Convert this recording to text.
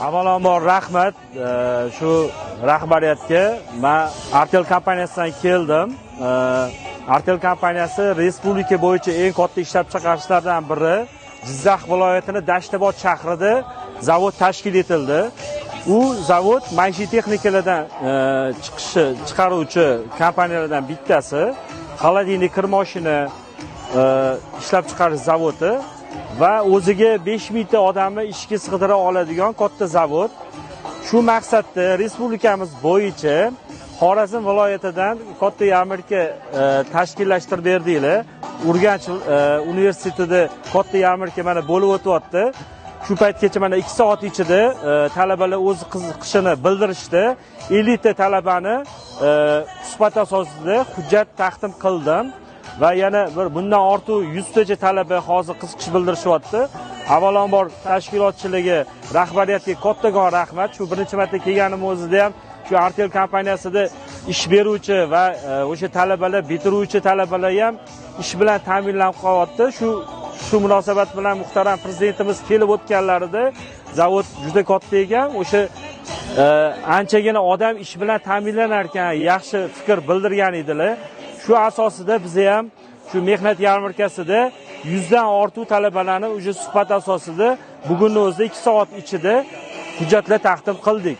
Avvalambor rahmat shu rahbariyatga. Men Artel kompaniyasidan keldim. Artel kompaniyasi respublika bo'yicha eng katta ishlab chiqarishlardan biri. Jizzax viloyatining Dashtobod shahrida zavod tashkil etildi. U zavod maishiy texnikalardan chiqaruvchi kompaniyalardan bittasi. Xolodilnik kir mashina ishlab chiqarish zavodi va o'ziga 5000 ta odamni ishga sig'dira oladigan katta zavod. Shu maqsadda respublikamiz bo'yicha Xorazm viloyatidan katta yarmarka tashkillashtirib berdinglar. Urganch universitetida katta yarmarka mana bo'lib o'tyapti. Shu paytgacha mana 2 soat ichida talabalar o'z qiziqishini bildirishdi. 50 ta talabani suhbat asosida hujjat taqdim qildim va yana bundan ortiq 100 tacha talaba hozir qiziqish bildirishyapti. Avvalambor tashkilotchilarga, rahbariyatga kattagon rahmat. Shu birinchi marta kelganim o'zida ham shu Artel kompaniyasida ish beruvchi va o'sha talabalar, bitiruvchi talabalar ham ish bilan ta'minlanib qolyapti. Shu munosabat bilan muhtaram prezidentimiz kelib o'tganlarida zavod juda katta ekan. O'sha anchagina odam ish bilan ta'minlanar ekan, yaxshi fikr bildirgan edilar. Shu asosida biz ham shu mehnat yarmarkasida 100 dan ortiq talabalarni o'sha suhbat asosida bugunning o'zida 2 soat ichida hujjatlar taqdim qildik.